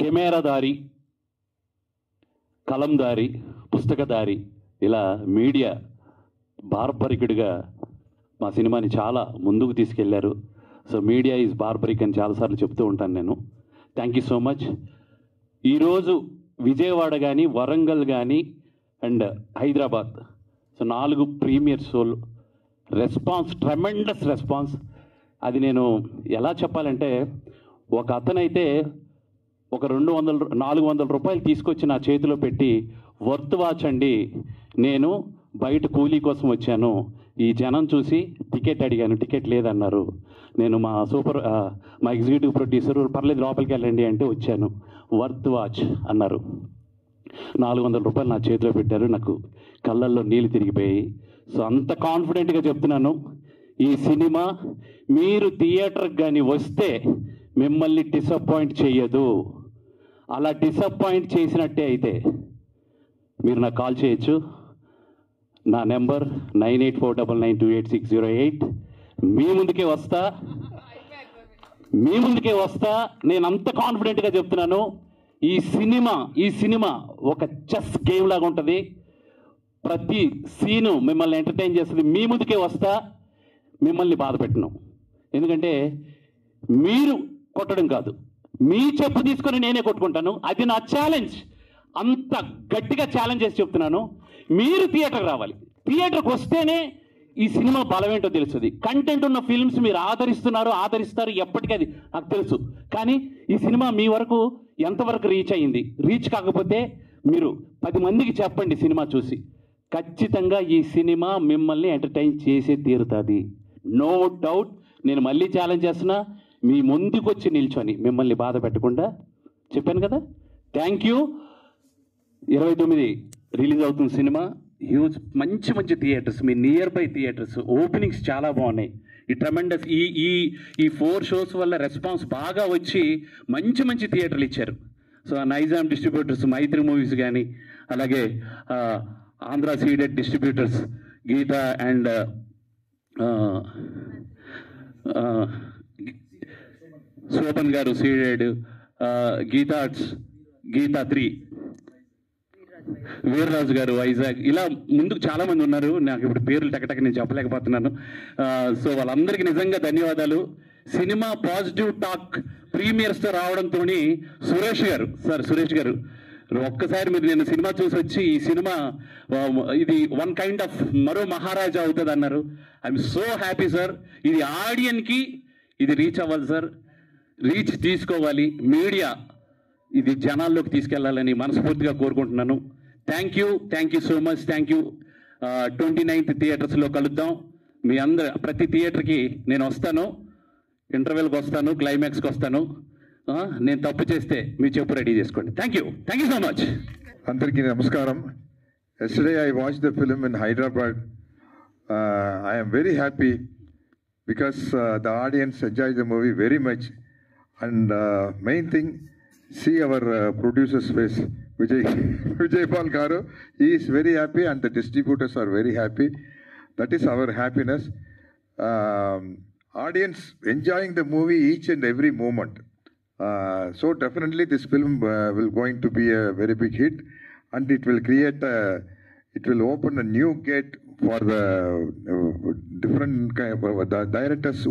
కెమెరాదారి, కలందారి, పుస్తకదారి, ఇలా మీడియా బార్బరికుడిగా మా సినిమాని చాలా ముందుకు తీసుకెళ్లారు. సో మీడియా ఈజ్ బార్బరిక్ అని చాలాసార్లు చెప్తూ ఉంటాను నేను. Thank you so much. ఈరోజు విజయవాడ కానీ, వరంగల్ కానీ అండ్ హైదరాబాద్, సో 4 ప్రీమియర్ షోలు రెస్పాన్స్, ట్రెమెండస్ రెస్పాన్స్. అది నేను ఎలా చెప్పాలంటే, ఒక అతనైతే ఒక 400 రూపాయలు తీసుకొచ్చి నా చేతిలో పెట్టి, వర్త్ వాచ్ అండి, నేను బయట కూలీ కోసం వచ్చాను, ఈ జనం చూసి టికెట్ అడిగాను, టికెట్ లేదన్నారు. నేను మా ఎగ్జిక్యూటివ్ ప్రొడ్యూసర్, పర్లేదు లోపలికి వెళ్ళండి అంటే వచ్చాను, వర్త్ వాచ్ అన్నారు. 400 రూపాయలు నా చేతిలో పెట్టారు. నాకు కళ్ళల్లో నీళ్ళు తిరిగిపోయాయి. సో అంత కాన్ఫిడెంట్గా చెప్తున్నాను, ఈ సినిమా మీరు థియేటర్కి కానీ వస్తే మిమ్మల్ని డిసప్పాయింట్ చేయదు. అలా డిసప్పాయింట్ చేసినట్టే అయితే మీరు నాకు కాల్ చేయొచ్చు. నా నెంబర్ 9849928608. మీ ముందుకే వస్తా. నేను అంత కాన్ఫిడెంట్గా చెప్తున్నాను. ఈ సినిమా ఒక చెస్ గేమ్ లాగా ఉంటుంది. ప్రతి సీను మిమ్మల్ని ఎంటర్టైన్ చేస్తుంది. మీ ముందుకే వస్తా, మిమ్మల్ని బాధ పెట్టను. ఎందుకంటే మీరు కొట్టడం కాదు, మీ చెప్పు తీసుకొని నేనే కొట్టుకుంటాను. అది నా ఛాలెంజ్. అంత గట్టిగా ఛాలెంజ్ చేసి చెప్తున్నాను. మీరు థియేటర్కి రావాలి. థియేటర్కి వస్తేనే ఈ సినిమా బలమేంటో తెలుస్తుంది. కంటెంట్ ఉన్న ఫిల్మ్స్ మీరు ఆదరిస్తారు, ఎప్పటికీ అది నాకు తెలుసు. కానీ ఈ సినిమా మీ వరకు ఎంతవరకు రీచ్ అయ్యింది? రీచ్ కాకపోతే మీరు 10 మందికి చెప్పండి సినిమా చూసి. ఖచ్చితంగా ఈ సినిమా మిమ్మల్ని ఎంటర్టైన్ చేసే తీరుతుంది, నో డౌట్. నేను మళ్ళీ ఛాలెంజ్ చేస్తున్నా, మీ ముందుకు వచ్చి నిల్చొని మిమ్మల్ని బాధ పెట్టకుండా చెప్పాను కదా. Thank you. 29 రిలీజ్ అవుతుంది సినిమా. హ్యూజ్ మంచి theatres, me near by theatres openings చాలా బాగున్నాయి. ఈ ట్రెమెండస్ ఈ 4 షోస్ వల్ల రెస్పాన్స్ బాగా వచ్చి మంచి థియేటర్లు ఇచ్చారు. So Nizam distributors, Mythri Movies కానీ, అలాగే Andhra ceded distributors, Geetha and Sopan గారు సీడెడ్, గీతా 3, వీర్రాజు గారు వైజాగ్, ఇలా ముందుకు చాలామంది ఉన్నారు. నాకు ఇప్పుడు పేర్లు టకటక నేను చెప్పలేకపోతున్నాను. సో వాళ్ళందరికీ నిజంగా ధన్యవాదాలు. సినిమా పాజిటివ్ టాక్ ప్రీమియర్స్తో రావడంతో సురేష్ గారు ఒక్కసారి మీరు నేను సినిమా చూసి వచ్చి, ఈ సినిమా ఇది వన్ కైండ్ ఆఫ్ మరో మహారాజా అవుతుంది అన్నారు. I'm so happy sir. ఇది ఆడియన్కి ఇది రీచ్ అవ్వాలి సార్, రీచ్ తీసుకోవాలి. మీడియా ఇది జనాల్లోకి తీసుకెళ్లాలని మనస్ఫూర్తిగా కోరుకుంటున్నాను. Thank you so much. Thank you. 29th థియేటర్స్లో కలుద్దాం. మీ అందరు ప్రతి థియేటర్కి నేను వస్తాను, ఇంటర్వెల్కి వస్తాను, క్లైమాక్స్కి వస్తాను. నేను తప్పు చేస్తే మీ చెప్పు రెడీ చేసుకోండి. Thank you so much. అందరికీ నమస్కారం. Yesterday I watched the film in Hyderabad. I am very happy because the audience enjoyed the movie very much. And main thing, see our producer's face, Vijay Paul Garu. He is very happy and the distributors are very happy. That is our happiness. Audience enjoying the movie each and every moment. So definitely this film will going to be a very big hit, and it will open a new gate for the different kind of the directors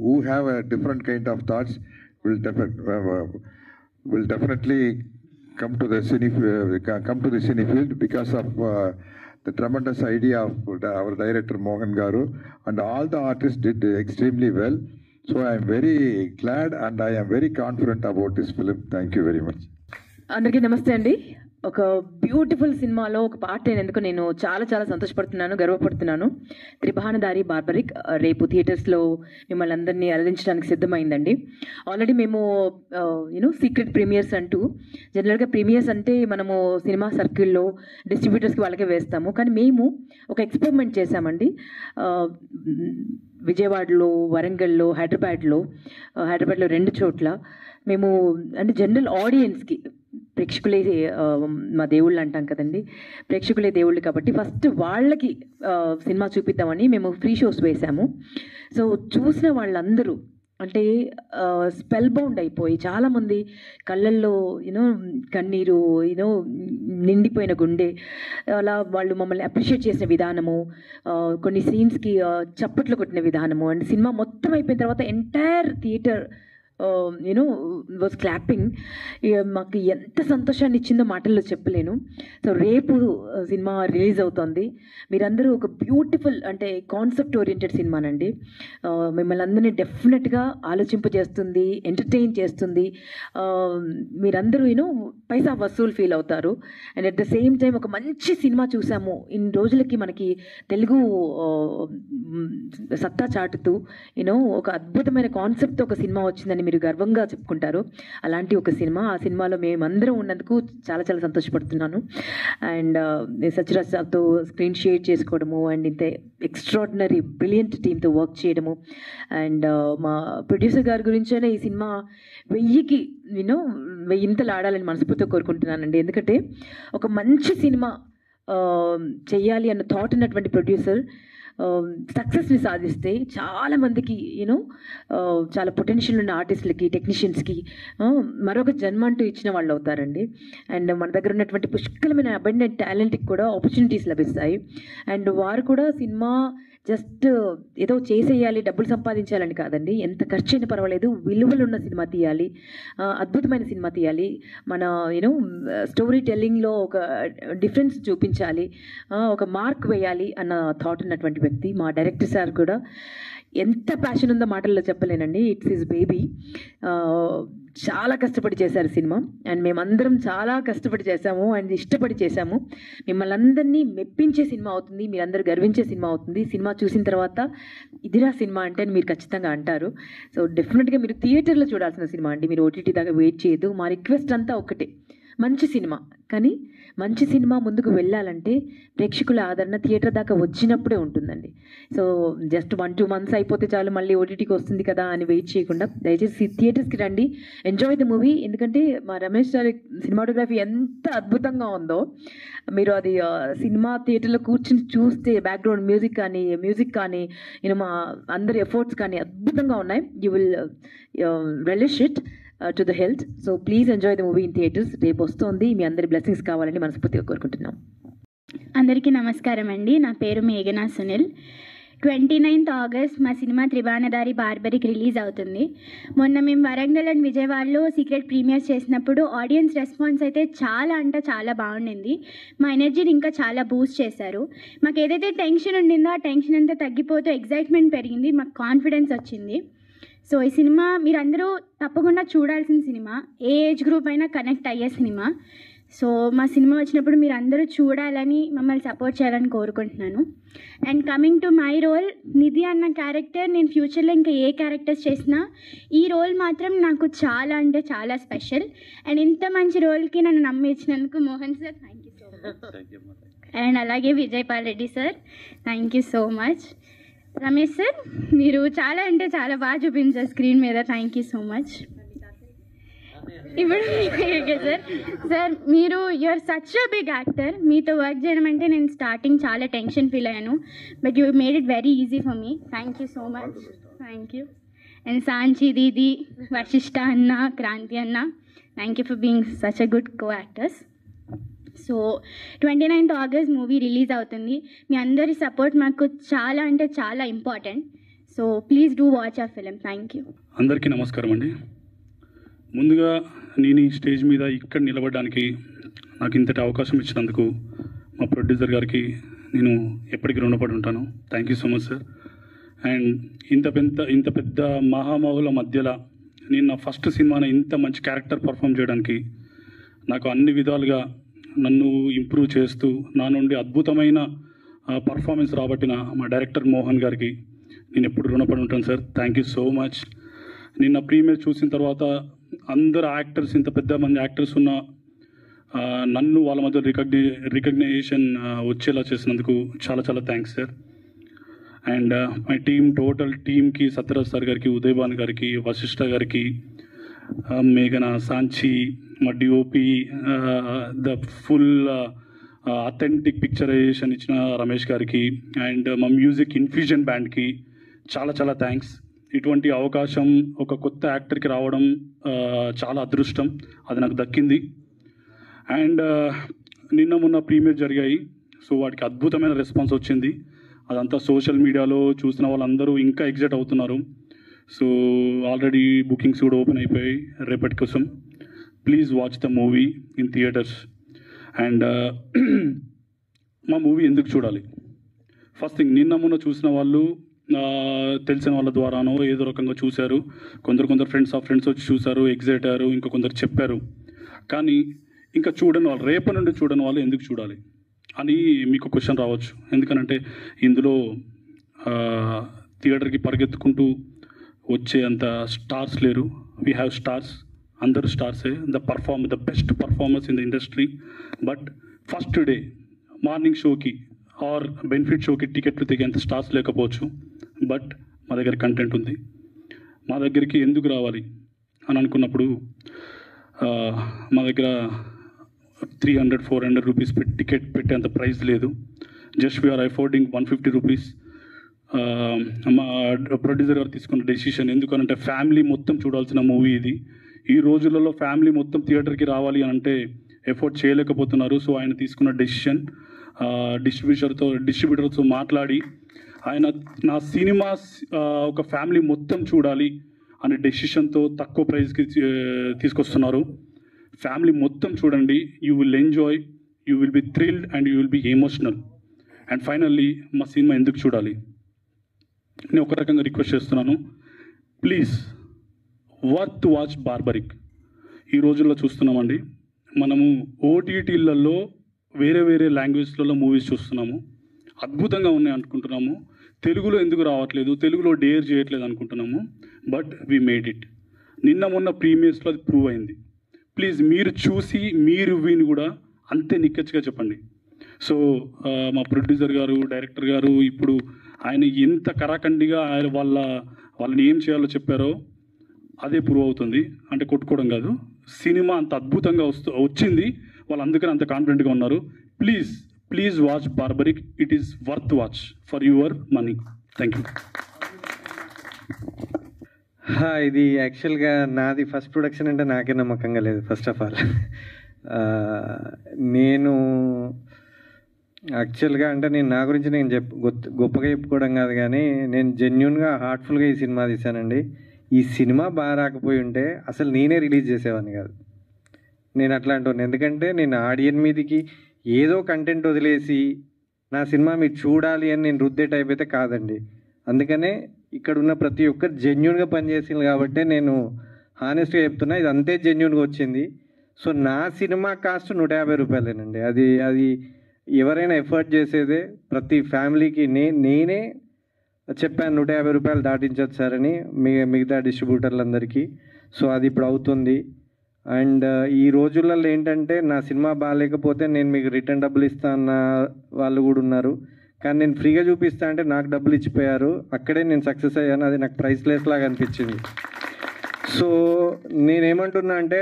who have a different kind of thoughts will definitely come to the cine field because of the tremendous idea of our director Mohan Garu, and all the artists did extremely well. So I am very glad and I am very confident about this film. Thank you very much. అందరికీ నమస్తే అండి. ఒక beautiful సినిమాలో ఒక part అయినందుకు నేను చాలా సంతోషపడుతున్నాను, గర్వపడుతున్నాను. త్రిభానదారి barbaric రేపు థియేటర్స్లో మిమ్మల్ని అందరినీ అలరించడానికి సిద్ధమైందండి. ఆల్రెడీ మేము సీక్రెట్ ప్రీమియర్స్ అంటూ, జనరల్గా ప్రీమియర్స్ అంటే మనము సినిమా సర్కిల్లో డిస్ట్రిబ్యూటర్స్కి వాళ్ళకే వేస్తాము. కానీ మేము ఒక ఎక్స్పెరిమెంట్ చేశామండి. విజయవాడలో, వరంగల్లో, హైదరాబాద్లో 2 చోట్ల మేము అంటే జనరల్ ఆడియన్స్కి, ప్రేక్షకులే మా దేవుళ్ళు అంటాం కదండి, ప్రేక్షకులే దేవుళ్ళు కాబట్టి ఫస్ట్ వాళ్ళకి సినిమా చూపిద్దామని మేము ఫ్రీ షోస్ వేసాము. సో చూసిన వాళ్ళందరూ అంటే స్పెల్ బౌండ్ అయిపోయి చాలామంది కళ్ళల్లో కన్నీరు నిండిపోయిన గుండె అలా వాళ్ళు మమ్మల్ని అప్రిషియేట్ చేసిన విధానము, కొన్ని సీన్స్కి చప్పట్లు కొట్టిన విధానము, అండ్ సినిమా మొత్తం అయిపోయిన తర్వాత ఎంటైర్ థియేటర్ వాజ్ క్లాపింగ్. మాకు ఎంత సంతోషాన్ని ఇచ్చిందో మాటల్లో చెప్పలేను. సో రేపు సినిమా రిలీజ్ అవుతోంది. మీరందరూ ఒక బ్యూటిఫుల్ అంటే కాన్సెప్ట్ ఓరియంటెడ్ సినిమానండి. మిమ్మల్ని అందరినీ డెఫినెట్గా ఆలోచింపజేస్తుంది, ఎంటర్టైన్ చేస్తుంది. మీరందరూ పైసా వసూలు ఫీల్ అవుతారు. And at the same time ఒక మంచి సినిమా చూసాము ఇన్ని రోజులకి మనకి తెలుగు సత్తా చాటుతూ ఒక అద్భుతమైన కాన్సెప్ట్తో ఒక సినిమా వచ్చిందని మీరు గర్వంగా చెప్పుకుంటారు. అలాంటి ఒక సినిమా, ఆ సినిమాలో మేమందరం ఉన్నందుకు చాలా చాలా సంతోషపడుతున్నాను. అండ్ సత్యరాజ్ సార్తో స్క్రీన్ షేర్ చేసుకోవడము, అండ్ ఇంత ఎక్స్ట్రాడినరీ బ్రిలియంట్ టీమ్తో వర్క్ చేయడము, అండ్ మా ప్రొడ్యూసర్ గారి గురించైనా ఈ సినిమా 1000ఇంతలు ఆడాలని మనస్ఫూర్తిగా కోరుకుంటున్నానండి. ఎందుకంటే ఒక మంచి సినిమా చెయ్యాలి అన్న థాట్ ఉన్నటువంటి ప్రొడ్యూసర్ సక్సెస్ని సాధిస్తే చాలామందికి చాలా పొటెన్షియల్ ఉన్న ఆర్టిస్టులకి, టెక్నీషియన్స్కి మరొక జన్మ అంటూ ఇచ్చిన వాళ్ళు అవుతారండి. అండ్ మన దగ్గర ఉన్నటువంటి పుష్కలమైన అబండెంట్ టాలెంట్కి కూడా ఆపర్చునిటీస్ లభిస్తాయి. అండ్ వారు కూడా సినిమా జస్ట్ ఏదో చేసేయాలి, డబ్బులు సంపాదించాలని కాదండి. ఎంత ఖర్చు అయినా పర్వాలేదు, విలువలున్న సినిమా తీయాలి, అద్భుతమైన సినిమా తీయాలి, మన స్టోరీ టెల్లింగ్లో ఒక డిఫరెన్స్ చూపించాలి, ఒక మార్క్ వేయాలి అన్న థాట్ ఉన్నటువంటి వ్యక్తి మా డైరెక్టర్ సార్. కూడా ఎంత ప్యాషన్ ఉందో మాటల్లో చెప్పలేనండి. It's his baby. చాలా కష్టపడి చేశారు సినిమా, అండ్ మేమందరం చాలా కష్టపడి చేశాము అండ్ ఇష్టపడి చేశాము. మిమ్మల్ని అందరినీ మెప్పించే సినిమా అవుతుంది, మీరందరూ గర్వించే సినిమా అవుతుంది. సినిమా చూసిన తర్వాత ఇదిరా సినిమా అంటే అని మీరు ఖచ్చితంగా అంటారు. సో డెఫినెట్గా మీరు థియేటర్లో చూడాల్సిన సినిమా అండి, మీరు ఓటీటీ దాకా వెయిట్ చేయదు. మా రిక్వెస్ట్ అంతా ఒకటే, మంచి సినిమా, కానీ మంచి సినిమా ముందుకు వెళ్ళాలంటే ప్రేక్షకుల ఆదరణ థియేటర్ దాకా వచ్చినప్పుడే ఉంటుందండి. సో జస్ట్ 1-2 months అయిపోతే చాలు మళ్ళీ ఓటీటీకి వస్తుంది కదా అని వెయిట్ చేయకుండా దయచేసి థియేటర్స్కి రండి, ఎంజాయ్ ద మూవీ. ఎందుకంటే మా రమేష్ గారి సినిమాటోగ్రఫీ ఎంత అద్భుతంగా ఉందో, మీరు అది సినిమా థియేటర్లో కూర్చుని చూస్తే బ్యాక్గ్రౌండ్ మ్యూజిక్ కానీ మా అందరి ఎఫర్ట్స్ కానీ అద్భుతంగా ఉన్నాయి. You will relish it to the health. So please enjoy the movie in theaters. రేపు వస్తుంది, మీ అందరి బ్లెస్సింగ్స్ కావాలని మనస్ఫూర్తిగా కోరుకుంటున్నాం. అందరికీ నమస్కారం అండి. నా పేరు మేఘనా సునీల్. 29th August మా సినిమా త్రిభానదారి బార్బరిక్ రిలీజ్ అవుతుంది. మొన్న మేము వరంగల్ అండ్ విజయవాడలో సీక్రెట్ ప్రీమియర్స్ చేసినప్పుడు ఆడియన్స్ రెస్పాన్స్ అయితే చాలా అంటే చాలా బాగుండింది. మా ఎనర్జీని ఇంకా చాలా బూస్ట్ చేశారు. మాకు ఏదైతే టెన్షన్ ఉండిందో ఆ టెన్షన్ అంతా తగ్గిపోతూ ఎగ్జైట్మెంట్ పెరిగింది, మాకు కాన్ఫిడెన్స్ వచ్చింది. సో ఈ సినిమా మీరందరూ తప్పకుండా చూడాల్సిన సినిమా, ఏ ఏజ్ గ్రూప్ అయినా కనెక్ట్ అయ్యే సినిమా. సో మా సినిమా వచ్చినప్పుడు మీరు అందరూ చూడాలని, మమ్మల్ని సపోర్ట్ చేయాలని కోరుకుంటున్నాను. And coming to my role, Nidhi అన్న క్యారెక్టర్ నేను ఫ్యూచర్లో ఇంకా ఏ క్యారెక్టర్స్ చేసినా ఈ రోల్ మాత్రం నాకు చాలా అంటే చాలా స్పెషల్. అండ్ ఇంత మంచి రోల్కి నన్ను నమ్మించినందుకు Mohan sir thank you so much. And అలాగే Vijay Paul Reddy sir thank you so much. Ramesh sir మీరు చాలా అంటే చాలా బాగా చూపించారు స్క్రీన్ మీద, థ్యాంక్ యూ సో మచ్. ఇప్పుడు సార్ మీరు you're such a big actor, మీతో వర్క్ చేయడం అంటే నేను స్టార్టింగ్ చాలా టెన్షన్ ఫీల్ అయ్యాను, but you made it very easy for me. Thank you so much. Thank you. And Sanchi దీది, వశిష్ఠ అన్న, క్రాంతి అన్న, thank you for being such a good co actors. So 29th August movie release అవుతుంది. మీ అందరి support మాకు చాలా అంటే చాలా important. So please do watch ఆ film. Thank you. అందరికీ నమస్కారం అండి. ముందుగా నేను ఈ స్టేజ్ మీద ఇక్కడ నిలబడడానికి నాకు ఇంతటి అవకాశం ఇచ్చినందుకు మా ప్రొడ్యూసర్ గారికి నేను ఎప్పటికీ రుణపడి ఉంటాను. Thank you so much sir. And ఇంత పెద్ద మహామహుల మధ్యలో నేను నా ఫస్ట్ సినిమాని ఇంత మంచి క్యారెక్టర్ పర్ఫామ్ చేయడానికి నాకు అన్ని విధాలుగా నన్ను ఇంప్రూవ్ చేస్తూ నా నుండి అద్భుతమైన పర్ఫార్మెన్స్ రాబట్టిన మా డైరెక్టర్ మోహన్ గారికి నేను ఎప్పుడు రుణపడి ఉంటాను sir. Thank you so much. నిన్న ప్రీమియర్ చూసిన తర్వాత అందరు యాక్టర్స్, ఇంత పెద్ద మంది యాక్టర్స్ ఉన్న నన్ను వాళ్ళ మధ్య రికగ్నైజేషన్ వచ్చేలా చేసినందుకు చాలా చాలా thanks sir. And my total టీమ్కి సత్యరాజ్ సార్ గారికి, ఉదయభాన్ గారికి, వశిష్ఠ గారికి, మేఘన, సాంచి, మా DOP, the full authentic picturization ఇచ్చిన రమేష్ గారికి, అండ్ మా మ్యూజిక్ ఇన్ఫ్యూజన్ బ్యాండ్కి చాలా చాలా థ్యాంక్స్. ఇటువంటి అవకాశం ఒక కొత్త యాక్టర్కి రావడం చాలా అదృష్టం, అది నాకు దక్కింది. అండ్ నిన్న మొన్న ప్రీమియర్ జరిగాయి, సో వాటికి అద్భుతమైన రెస్పాన్స్ వచ్చింది. అదంతా సోషల్ మీడియాలో చూసిన వాళ్ళందరూ ఇంకా ఎగ్జైట్ అవుతున్నారు. సో ఆల్రెడీ బుకింగ్స్ కూడా ఓపెన్ అయిపోయాయి రేపటి కోసం. Please watch the movie in theatres. And మా మూవీ ఎందుకు చూడాలి? ఫస్ట్ థింగ్, నిన్న మొన్న చూసిన వాళ్ళు తెలిసిన వాళ్ళ ద్వారానో ఏదో రకంగా చూశారు. కొందరు ఫ్రెండ్స్ వచ్చి చూశారు, ఎగ్జైట్ అయ్యారు, ఇంకా కొందరు చెప్పారు. కానీ ఇంకా చూడని వాళ్ళు, రేపటి నుండి చూడని వాళ్ళు ఎందుకు చూడాలి అని మీకు క్వశ్చన్ రావచ్చు. ఎందుకనంటే ఇందులో థియేటర్కి పరిగెత్తుకుంటూ వచ్చే అంత స్టార్స్ లేరు. వీ హ్యావ్ స్టార్స్, అందరూ స్టార్సే, the best performers in the industry. But first day morning షోకి ఆర్ బెనిఫిట్ షోకి టికెట్లు తెగేంత స్టార్స్ లేకపోవచ్చు. బట్ మా దగ్గర కంటెంట్ ఉంది. మా దగ్గరికి ఎందుకు రావాలి అని అనుకున్నప్పుడు మా దగ్గర 300-400 రూపీస్ టికెట్ పెట్టేంత ప్రైస్ లేదు. Just we're affording 150 rupees. మా ప్రొడ్యూసర్ గారు తీసుకున్న డెసిషన్, ఎందుకనంటే ఫ్యామిలీ మొత్తం చూడాల్సిన మూవీ ఇది. ఈ రోజులలో ఫ్యామిలీ మొత్తం థియేటర్కి రావాలి అని అంటే ఎఫోర్డ్ చేయలేకపోతున్నారు. సో ఆయన తీసుకున్న డెసిషన్, డిస్ట్రిబ్యూటర్తో మాట్లాడి ఆయన నా సినిమా ఒక ఫ్యామిలీ మొత్తం చూడాలి అనే డెసిషన్తో తక్కువ ప్రైస్కి తీసుకొస్తున్నారు. ఫ్యామిలీ మొత్తం చూడండి, you will enjoy, you will be thrilled and you will be emotional. And finally మా సినిమా ఎందుకు చూడాలి? నేను ఒక రకంగా రిక్వెస్ట్ చేస్తున్నాను, ప్లీజ్ వర్త్ వాచ్ బార్బరిక్. ఈ రోజుల్లో చూస్తున్నామండి, మనము ఓటీటీలలో వేరే లాంగ్వేజ్లలో మూవీస్ చూస్తున్నాము, అద్భుతంగా ఉన్నాయి అనుకుంటున్నాము. తెలుగులో ఎందుకు రావట్లేదు, తెలుగులో డేర్ చేయట్లేదు అనుకుంటున్నాము. But we made it. నిన్న మొన్న ప్రీమియర్స్లో అది ప్రూవ్ అయింది. ప్లీజ్ మీరు చూసి మీ రివ్యూని కూడా అంతే నిక్కచ్చిగా చెప్పండి. సో మా ప్రొడ్యూసర్ గారు, డైరెక్టర్ గారు ఇప్పుడు ఆయన ఎంత కరాఖండిగా ఆయన వాళ్ళని ఏం చేయాలో చెప్పారో అదే ప్రూవ్ అవుతుంది. అంటే కొట్టుకోవడం కాదు, సినిమా అంత అద్భుతంగా వచ్చింది, వాళ్ళు అందుకని అంత కాన్ఫిడెంట్గా ఉన్నారు. Please watch barbaric. It is worth watch for your money. Thank you. ఇది యాక్చువల్గా నాది ఫస్ట్ ప్రొడక్షన్ అంటే నాకే నమ్మకంగా లేదు. ఫస్ట్ ఆఫ్ ఆల్ నేను యాక్చువల్గా అంటే నా గురించి నేను గొప్పగా చెప్పుకోవడం కాదు, కానీ నేను జెన్యున్గా హార్ట్ఫుల్గా ఈ సినిమా తీశానండి. ఈ సినిమా బాగా రాకపోయి ఉంటే అసలు నేనే రిలీజ్ చేసేవాడిని కాదు. నేను అట్లా అంటున్నాను, ఎందుకంటే నేను ఆడియన్స్ మీదకి ఏదో కంటెంట్ వదిలేసి నా సినిమా మీరు చూడాలి అని నేను రుద్దే టైప్ అయితే కాదండి. అందుకనే ఇక్కడ ఉన్న ప్రతి ఒక్కరు జెన్యున్గా పనిచేసింది కాబట్టి నేను హానెస్ట్గా చెప్తున్నా, ఇది అంతే జెన్యున్గా వచ్చింది. సో నా సినిమా కాస్ట్ 150 రూపాయలేనండి. అది ఎవరైనా ఎఫర్ట్ చేసేదే. ప్రతి ఫ్యామిలీకి నేనే చెప్పాను 150 రూపాయలు దాటించవచ్చు సార్ అని మిగతా డిస్ట్రిబ్యూటర్లందరికీ. సో అది ఇప్పుడు అవుతుంది. అండ్ ఈ రోజులలో ఏంటంటే నా సినిమా బాగాలేకపోతే నేను మీకు రిటర్న్ డబ్బులు ఇస్తా అన్న వాళ్ళు కూడా ఉన్నారు. కానీ నేను ఫ్రీగా చూపిస్తా అంటే నాకు డబ్బులు ఇచ్చిపోయారు, అక్కడే నేను సక్సెస్ అయ్యాను. అది నాకు ప్రైస్లెస్ లాగా అనిపించింది. సో నేనేమంటున్నా అంటే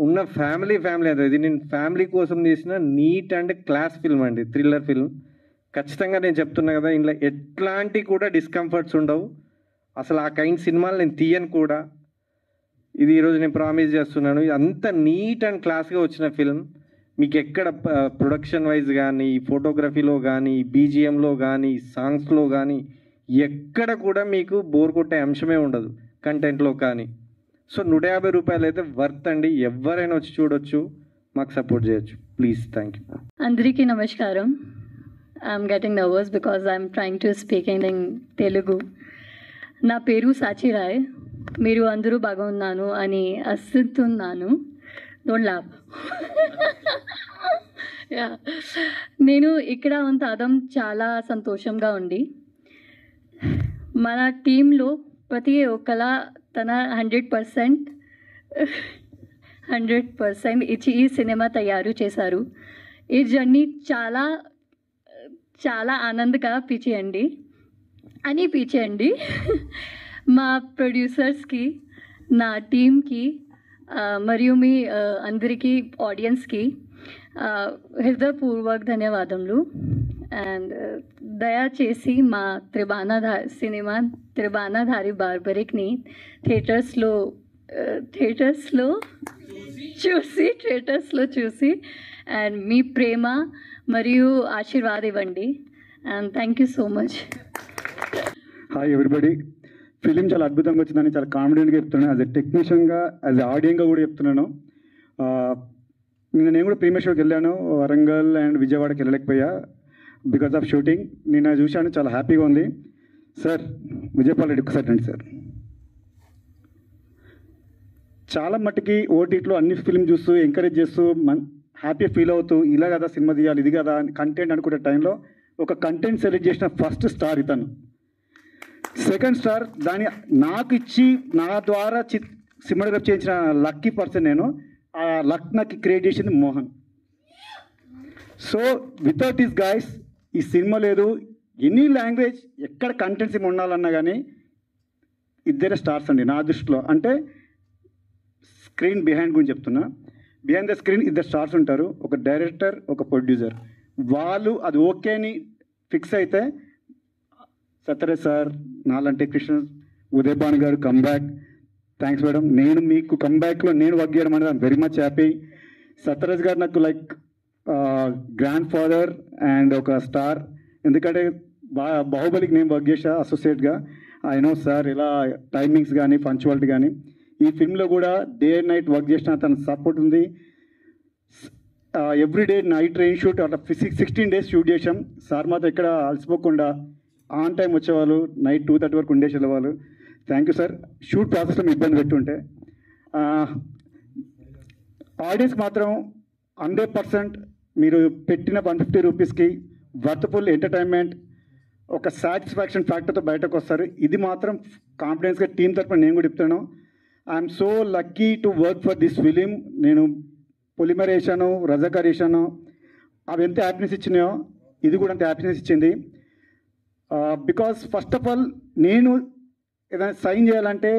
ఉన్న ఫ్యామిలీ అంటే ఇది నేను ఫ్యామిలీ కోసం తీసిన నీట్ అండ్ క్లాస్ ఫిల్మ్ అండి, థ్రిల్లర్ ఫిల్మ్. ఖచ్చితంగా నేను చెప్తున్నా కదా, ఇంట్లో ఎట్లాంటి కూడా డిస్కంఫర్ట్స్ ఉండవు. అసలు ఆ కైండ్ సినిమాలు నేను తీయను కూడా. ఇది ఈరోజు నేను ప్రామిస్ చేస్తున్నాను. ఇది అంత నీట్ అండ్ క్లాస్గా వచ్చిన ఫిల్మ్. మీకు ఎక్కడ ప్రొడక్షన్ వైజ్ కానీ, ఫోటోగ్రఫీలో కానీ, బీజిఎంలో కానీ, సాంగ్స్లో కానీ ఎక్కడ కూడా మీకు బోర్ కొట్టే అంశమే ఉండదు కంటెంట్లో కానీ. సో 150 రూపాయలు అయితే వర్త్ అండి. ఎవరైనా వచ్చి చూడొచ్చు, మాకు సపోర్ట్ చేయొచ్చు. Please, thank you. అందరికీ నమస్కారం. I'm getting nervous because I'm trying to speak in Telugu. నా పేరు సాచి రాయ్. మీరు అందరూ బాగున్నాను అని ఆశిస్తున్నాను. Don't laugh. నేను ఇక్కడ ఉండడం చాలా సంతోషంగా ఉంది. మన టీంలో ప్రతి ఒక్కల తన 100% ఇచ్చి ఈ సినిమా తయారు చేశారు. ఈ జర్నీ చాలా చాలా ఆనందంగా అనిపించండి. మా ప్రొడ్యూసర్స్కి, నా టీమ్కి మరియు మీ అందరికీ ఆడియన్స్కి హృదయపూర్వక ధన్యవాదములు. అండ్ దయచేసి మా సినిమా త్రిబాణధారి బార్బరిక్ని థియేటర్స్లో చూసి అండ్ మీ ప్రేమ మరియు ఆశీర్వాదం ఇవ్వండి. And thank you so much. Hi everybody. Film చాలా అద్భుతంగా వచ్చిందని చాలా కాన్ఫిడెంట్గా చెప్తున్నాను. యాజ్ ఎ టెక్నీషియన్గా, యాజ్ ఎ ఆడియన్గా కూడా చెప్తున్నాను. నేను కూడా ప్రీమియర్ షోకి వెళ్ళాను. వరంగల్ అండ్ విజయవాడకి వెళ్ళలేకపోయా బికాస్ ఆఫ్ షూటింగ్. నేను చూశాను, చాలా హ్యాపీగా ఉంది. సార్ విజయపాల్ రెడ్డి ఒకసారి రండి సార్. చాలా మట్టుకి ఓటీటీలో అన్ని ఫిల్మ్ చూస్తూ ఎంకరేజ్ చేస్తూ హ్యాపీ ఫీల్ అవుతూ ఇలా కదా సినిమా తీయాలి, ఇది కదా కంటెంట్ అనుకునే టైంలో ఒక కంటెంట్ సెలెక్ట్ చేసిన ఫస్ట్ స్టార్ ఇతను. సెకండ్ స్టార్ దాన్ని నాకు ఇచ్చి నా ద్వారా సినిమాగ్రాఫ్ చేయించిన లక్కీ పర్సన్ నేను. ఆ లక్ నాకు క్రియేట్ చేసింది Mohan. So without this guys ఈ సినిమా లేదు. ఎనీ లాంగ్వేజ్ ఎక్కడ కంటెంట్ సినిమా ఉండాలన్నా కానీ ఇద్దరే స్టార్స్ అండి నా దృష్టిలో. అంటే స్క్రీన్ బిహైండ్ గురించి చెప్తున్నా. బిహైండ్ ద స్క్రీన్ ఇద్దరు స్టార్స్ ఉంటారు, ఒక డైరెక్టర్, ఒక ప్రొడ్యూసర్. వాళ్ళు అది ఓకే అని ఫిక్స్ అయితే సత్యరాజ్ సార్, నాలంటే కృష్ణ, ఉదయ్ భాను గారు కమ్బ్యాక్. Thanks madam. నేను మీకు కమ్బ్యాక్లో నేను వర్క్ చేయడం అనేది I'm very much happy. Sathyaraj గారు నాకు లైక్ గ్రాండ్ ఫాదర్ అండ్ ఒక స్టార్. ఎందుకంటే బాహుబలికి నేను వర్క్ చేసా అసోసియేట్గా. ఐ నో సార్ ఇలా టైమింగ్స్ కానీ పంచువాలిటీ కానీ. ఈ ఫిల్మ్లో కూడా డే అండ్ నైట్ వర్క్ చేసిన తన సపోర్ట్ ఉంది. ఎవ్రీడే నైట్ ట్రైన్ షూట్ అట్లా 16 days షూట్ చేసాం. సార్ మాత్రం ఎక్కడ అలసిపోకుండా ఆన్ టైం వచ్చేవాళ్ళు, నైట్ 2:30 వరకు ఉండేసి వెళ్ళేవాళ్ళు. Thank you sir. షూట్ ప్రాసెస్లో మీ ఇబ్బంది పెట్టుంటే. ఆడియన్స్ మాత్రం 100% మీరు పెట్టిన 150 రూపీస్కి వర్త్ఫుల్ ఎంటర్టైన్మెంట్, ఒక సాటిస్ఫాక్షన్ ఫ్యాక్టర్తో బయటకు వస్తారు. ఇది మాత్రం కాన్ఫిడెన్స్గా టీం తరఫున నేను కూడా చెప్తాను. I'm so lucky to work for this film. నేను పొలిమర్ వేసాను, రజాకర్ వేసాను. అవి ఎంత హ్యాపీనెస్ ఇచ్చినాయో ఇది కూడా అంత హ్యాపీనెస్ ఇచ్చింది. బికాస్ ఫస్ట్ ఆఫ్ ఆల్ నేను ఏదైనా సైన్ చేయాలంటే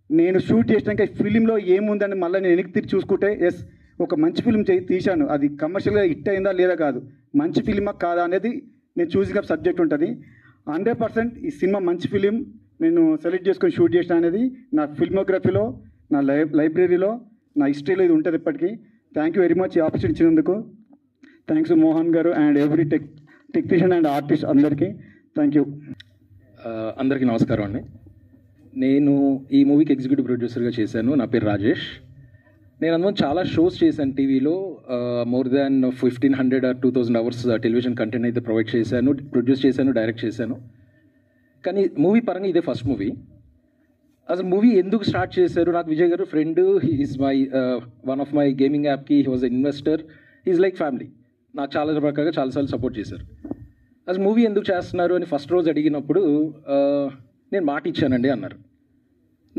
నేను షూట్ చేసినాక ఫిలింలో ఏముందని మళ్ళీ నేను వెనక్కి తిరిగి చూసుకుంటే ఎస్ ఒక మంచి ఫిలిం తీశాను, అది కమర్షియల్గా హిట్ అయిందా లేదా కాదు, మంచి ఫిలిమా కాదా అనేది నేను చూసిన సబ్జెక్ట్ ఉంటుంది. 100% ఈ సినిమా మంచి ఫిలిం నేను సెలెక్ట్ చేసుకొని షూట్ చేసిన అనేది నా ఫిల్మోగ్రఫీలో, నా లైబ్రరీలో, నా హిస్టరీలో ఇది ఉంటుంది ఇప్పటికీ. థ్యాంక్ యూ వెరీ మచ్ ఈ ఆపర్చునిటీ ఇచ్చినందుకు. థ్యాంక్స్ మోహన్ గారు and every technician and artist అందరికీ థ్యాంక్ యూ. అందరికీ నమస్కారం అండి. నేను ఈ మూవీకి ఎగ్జిక్యూటివ్ ప్రొడ్యూసర్గా చేశాను. నా పేరు రాజేష్. నేను అందులో చాలా షోస్ చేశాను టీవీలో. More than 1500 or 2000 hours television content అయితే ప్రొవైడ్ చేశాను, ప్రొడ్యూస్ చేశాను, డైరెక్ట్ చేశాను. కానీ మూవీ పరంగా ఇదే ఫస్ట్ మూవీ. అసలు మూవీ ఎందుకు స్టార్ట్ చేశారు? నాకు విజయ్ గారు friend. Is my one of my gaming యాప్కి he was a investor. Is like family. నాకు చాలా రకాలుగా చాలాసార్లు సపోర్ట్ చేశారు. అసలు మూవీ ఎందుకు చేస్తున్నారు అని ఫస్ట్ రోజు అడిగినప్పుడు నేను మాట ఇచ్చానండి అన్నారు.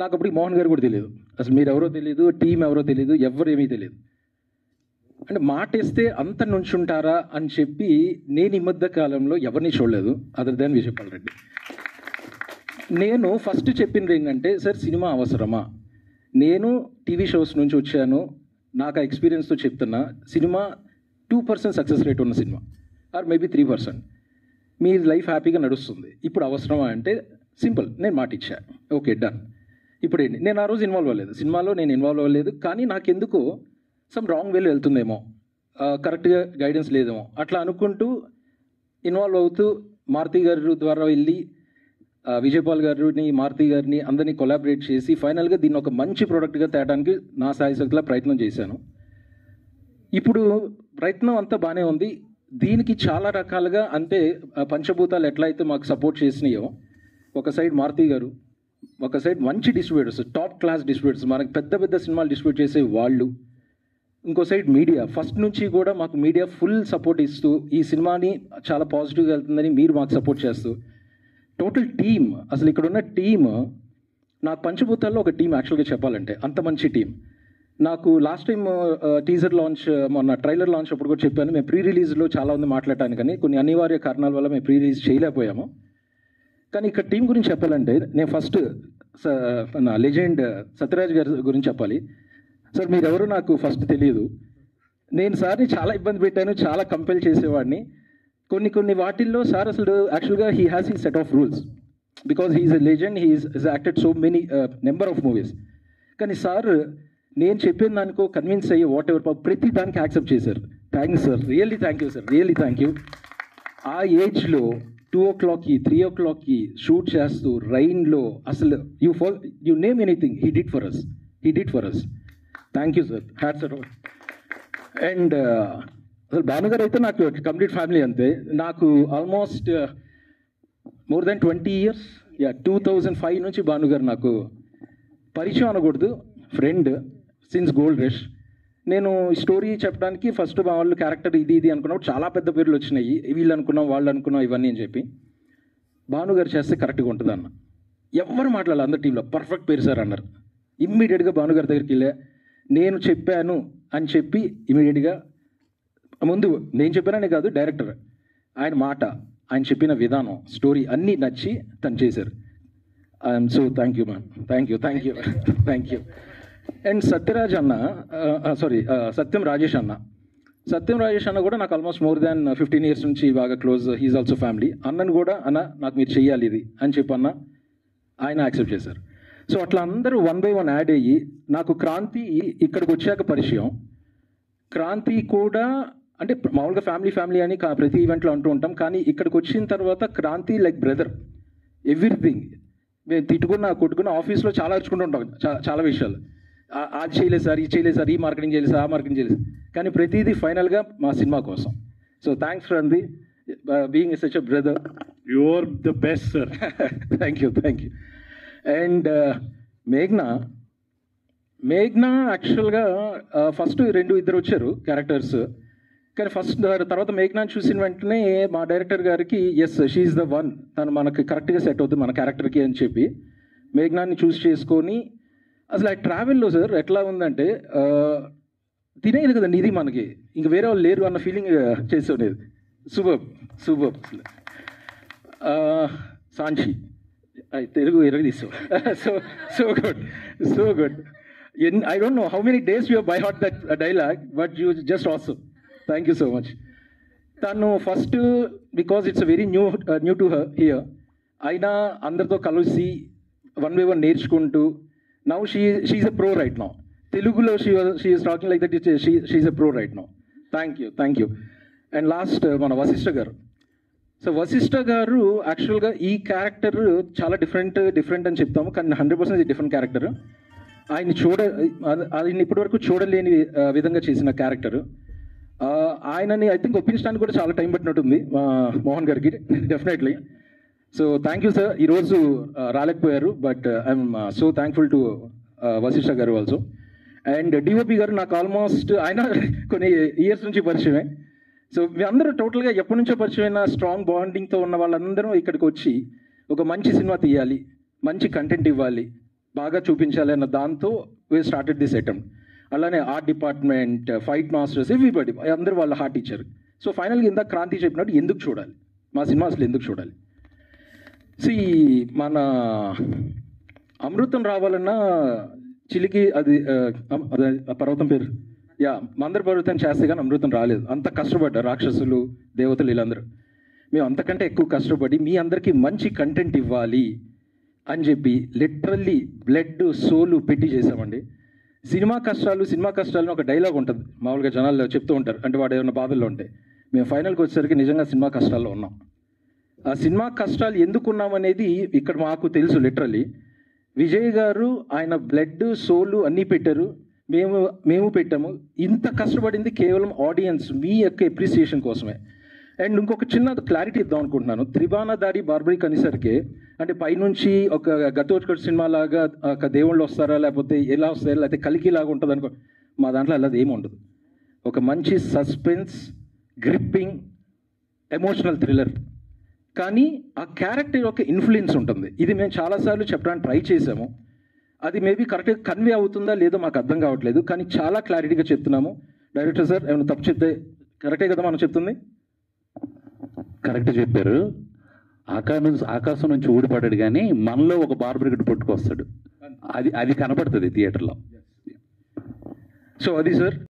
నాకు అప్పుడు మోహన్ గారు కూడా తెలియదు, అసలు మీరు ఎవరో తెలియదు, టీం ఎవరో తెలియదు, ఎవరేమీ తెలియదు. అంటే మాట ఇస్తే అంత నుంచుంటారా అని చెప్పి నేను ఈ మధ్య కాలంలో ఎవరిని చూడలేదు అదర్ దాన్ విజయపాల్ రెడ్డి. నేను ఫస్ట్ చెప్పింది ఏంటంటే, సార్ సినిమా అవసరమా? నేను టీవీ షోస్ నుంచి వచ్చాను, నాకు ఆ ఎక్స్పీరియన్స్తో చెప్తున్నా. సినిమా 2% సక్సెస్ రేట్ ఉన్న cinema, or maybe 3%. Me life హ్యాపీగా నడుస్తుంది. ఇప్పుడు అవసరమా అంటే సింపుల్, నేను మాట ఇచ్చా, ఓకే డన్. ఇప్పుడు ఏంటి, నేను ఆ రోజు ఇన్వాల్వ్ అవ్వలేదు సినిమాలో, నేను ఇన్వాల్వ్ అవ్వలేదు. కానీ నాకెందుకో సమ్ రాంగ్ వేలో వెళ్తుందేమో, కరెక్ట్గా గైడెన్స్ లేదేమో అట్లా అనుకుంటూ ఇన్వాల్వ్ అవుతూ మారుతి గారు ద్వారా వెళ్ళి విజయపాల్ గారిని, మారుతి గారిని అందరినీ కొలాబరేట్ చేసి ఫైనల్గా దీన్ని ఒక మంచి ప్రోడక్ట్గా తేయడానికి నా సాయశక్తిలో ప్రయత్నం చేశాను. ఇప్పుడు ప్రయత్నం అంతా బాగానే ఉంది. దీనికి చాలా రకాలుగా, అంటే పంచభూతాలు ఎట్లయితే మాకు సపోర్ట్ చేసినాయో, ఒక సైడ్ మారుతి గారు, ఒక సైడ్ మంచి డిస్ట్రిబ్యూటర్స్, టాప్ క్లాస్ డిస్ట్రిబ్యూటర్స్, మనకు పెద్ద పెద్ద సినిమాలు డిస్ట్రిబ్యూట్ చేసే వాళ్ళు, ఇంకో సైడ్ మీడియా. ఫస్ట్ నుంచి కూడా మాకు మీడియా ఫుల్ సపోర్ట్ ఇస్తూ ఈ సినిమాని చాలా పాజిటివ్గా వెళ్తుందని మీరు మాకు సపోర్ట్ చేస్తూ, టోటల్ టీమ్, అసలు ఇక్కడ ఉన్న టీమ్, నాకు పంచభూతాల్లో ఒక టీం యాక్చువల్గా చెప్పాలంటే, అంత మంచి టీం. నాకు లాస్ట్ టైం టీజర్ లాంచ్, మొన్న ట్రైలర్ లాంచ్ అప్పుడు కూడా చెప్పాను, మేము ప్రీ రిలీజ్లో చాలా ఉంది మాట్లాడటానికి, కానీ కొన్ని అనివార్య కారణాల వల్ల మేము ప్రీ రిలీజ్ చేయలేకపోయాము. కానీ ఇక్కడ టీం గురించి చెప్పాలంటే, నేను ఫస్ట్ నా లెజెండ్ సత్యరాజ్ గారి గురించి చెప్పాలి. సార్ మీరెవరో నాకు ఫస్ట్ తెలియదు. నేను సార్ని చాలా ఇబ్బంది పెట్టాను, చాలా కంపెల్ చేసేవాడిని. కొన్ని వాటిల్లో సార్ అసలు యాక్చువల్గా he has he set of rules because he's a legend, he's acted so many number of movies. కానీ సార్ నేను చెప్పిన దానికో కన్విన్స్ అయ్యి వాట్ ఎవర్ ప్రతి దానికి యాక్సెప్ట్ చేశారు. Thanks sir, really thank you sir, really thank you. ఆ ఏజ్లో 2 o'clockకి 3 o'clockకి షూట్ చేస్తూ రైన్లో అసలు you name anything he did for us. Thank you sir, hats off. And అసలు భానుగారు అయితే నాకు కంప్లీట్ ఫ్యామిలీ అంతే. నాకు ఆల్మోస్ట్ మోర్ దాన్ 20 years, 2005 నుంచి భానుగారు నాకు పరిచయం అనకూడదు, ఫ్రెండ్ సిన్స్ గోల్డ్ రష్. నేను స్టోరీ చెప్పడానికి ఫస్ట్ మా వాళ్ళు క్యారెక్టర్ ఇది అనుకున్నప్పుడు చాలా పెద్ద పేర్లు వచ్చినాయి, వీళ్ళు అనుకున్నాం వాళ్ళు అనుకున్నాం ఇవన్నీ అని చెప్పి. భానుగారు చేస్తే కరెక్ట్గా ఉంటుంది అన్న. ఎవరు మాట్లాడాలి అందరు టీంలో పర్ఫెక్ట్ పేరు సార్ అన్నారు. ఇమ్మీడియట్గా భానుగారి దగ్గరికి వెళ్ళా, నేను చెప్పాను అని చెప్పి ఇమీడియట్గా ముందు నేను చెప్పాననే కాదు, డైరెక్టర్ ఆయన మాట, ఆయన చెప్పిన విధానం, స్టోరీ అన్నీ నచ్చి తను చేశారు. I'm so thank you ma'am, thank you. And Satyam Rajesh అన్న కూడా నాకు ఆల్మోస్ట్ మోర్ దాన్ 15 years నుంచి బాగా క్లోజ్, హీఈస్ ఆల్సో ఫ్యామిలీ. అన్నను కూడా అన్న నాకు మీరు చెయ్యాలి ఇది అని చెప్పి అన్న ఆయన యాక్సెప్ట్ చేశారు. సో అట్లా అందరూ 1 by 1 యాడ్ అయ్యి నాకు క్రాంతి ఇక్కడికి వచ్చాక పరిచయం. క్రాంతి కూడా అంటే మామూలుగా ఫ్యామిలీ అని ప్రతి ఈవెంట్లో అంటూ ఉంటాం, కానీ ఇక్కడికి వచ్చిన తర్వాత క్రాంతి లైక్ బ్రదర్. ఎవ్రీథింగ్ మేము కొట్టుకున్న ఆఫీస్లో చాలా అరుచుకుంటూ ఉంటాం చాలా విషయాలు. అది చేయలేదు సార్, ఇది చేయలేదు సార్, ఈ మార్కెటింగ్ చేయలేదు సార్, ఆ మార్కెటింగ్ చేయలేదు, కానీ ప్రతిదీ ఫైనల్గా మా సినిమా కోసం. So thanks Kranti, being such a brother. You are the best sir. Thank you. And మేఘ్నా యాక్చువల్గా ఫస్ట్ 2 వచ్చారు క్యారెక్టర్స్, కానీ తర్వాత మేఘ్నాని చూసిన వెంటనే మా డైరెక్టర్ గారికి ఎస్ షీఈస్ ద వన్, తను మనకి కరెక్ట్గా సెట్ అవుతుంది మన క్యారెక్టర్కి అని చెప్పి మేఘ్నాని చూస్ చేసుకొని అసలు ఆ ట్రావెల్లో సార్ ఎట్లా ఉందంటే తినేది కదండి ఇది మనకి, ఇంక వేరే వాళ్ళు లేరు అన్న ఫీలింగ్ చేస్తుండేది. సూపర్ సాంచి తెలుగు ఎరగదీసు. So good. I don't know how many days you have by heart that dialogue, but you just awesome. Thank you so much. తను first because it's very new to her here, అయినా అందరితో కలిసి 1 by 1 నేర్చుకుంటూ now she's a pro right now. తెలుగులో she is talking like that, she's a pro right now. Thank you. And last మన వశిష్ఠ గారు. So Vashishtha గారు యాక్చువల్గా ఈ క్యారెక్టర్ చాలా డిఫరెంట్ అని చెప్తాము, కానీ 100% డిఫరెంట్ క్యారెక్టర్. ఆయన ఇప్పటివరకు చూడలేని విధంగా చేసిన క్యారెక్టర్. ఆయనని ఐ థింక్ ఒప్పించడానికి కూడా చాలా టైం పట్టినట్టుంది మోహన్ గారికి, definitely. So thank you sir, ఈరోజు రాలేకపోయారు, but I'm so thankful to Vasishta గారు ఆల్సో. అండ్ డిఓపి గారు నాకు ఆల్మోస్ట్ ఆయన కొన్ని ఇయర్స్ నుంచి పరిచయమే. సో మీ అందరూ టోటల్గా ఎప్పటి నుంచో పరిచయమైన స్ట్రాంగ్ బాండింగ్తో ఉన్న వాళ్ళందరూ ఇక్కడికి వచ్చి ఒక మంచి సినిమా తీయాలి, మంచి కంటెంట్ ఇవ్వాలి, బాగా చూపించాలి అన్న దాంతో వీ స్టార్టెడ్ దిస్ అటెంప్ట్. అలానే art department, fight masters, everybody అందరూ వాళ్ళ హార్ట్ ఇచ్చారు. సో ఫైనల్గా ఇందాక క్రాంతి చెప్పినట్టు ఎందుకు చూడాలి మా సినిమా, అసలు ఎందుకు చూడాలి? మన అమృతం రావాలన్నా చిలికి అది పర్వతం పేరు మందర పర్వతం చేస్తే కానీ అమృతం రాలేదు. అంత కష్టపడ్డారు రాక్షసులు, దేవతలు, వీళ్ళందరూ. మేము అంతకంటే ఎక్కువ కష్టపడి మీ అందరికీ మంచి కంటెంట్ ఇవ్వాలి అని చెప్పి లిటరల్లీ బ్లడ్ సోలు పెట్టి చేసామండి. సినిమా కష్టాలు ఒక డైలాగ్ ఉంటుంది మామూలుగా జనాలు చెప్తూ ఉంటారు, అంటే వాడు ఏమైనా బాధల్లో ఉంటే. మేము ఫైనల్కి వచ్చేసరికి నిజంగా సినిమా కష్టాల్లో ఉన్నాం. ఆ సినిమా కష్టాలు ఎందుకు ఉన్నామనేది ఇక్కడ మాకు తెలుసు. లిటరల్లీ విజయ్ గారు ఆయన బ్లడ్ సోలు అన్నీ పెట్టారు, మేము పెట్టాము. ఇంత కష్టపడింది కేవలం ఆడియన్స్ మీ యొక్క ఎప్రిసియేషన్ కోసమే. అండ్ ఇంకొక చిన్న క్లారిటీ ఇద్దాం అనుకుంటున్నాను. త్రిబాణధారి బార్బరిక్ అనేసరికి అంటే పైనుంచి ఒక గతోత్కట్ సినిమా లాగా ఒక దేవుళ్ళు వస్తారా, లేకపోతే ఎలా వస్తారా, లేకపోతే కలికి లాగా ఉంటుంది అనుకో. మా దాంట్లో అలా ఏమి ఉండదు. ఒక మంచి సస్పెన్స్, గ్రిప్పింగ్, ఎమోషనల్ థ్రిల్లర్, కానీ ఆ క్యారెక్టర్ యొక్క ఇన్ఫ్లుయెన్స్ ఉంటుంది. ఇది మేము చాలాసార్లు చెప్పడానికి ట్రై చేసాము. అది మేబీ కరెక్ట్గా కన్వే అవుతుందా లేదో మాకు అర్థం కావట్లేదు, కానీ చాలా క్లారిటీగా చెప్తున్నాము. డైరెక్టర్ సార్ ఏమైనా తప్పు చెప్తే కరెక్టే కదా మనం చెప్తుంది? కరెక్ట్ చెప్పారు. ఆకాశం నుంచి ఊడిపడ్డాడు, కానీ మనలో ఒక బార్బరిక్ పుట్టుకొస్తాడు. అది కనపడుతుంది థియేటర్లో. సో అది సార్.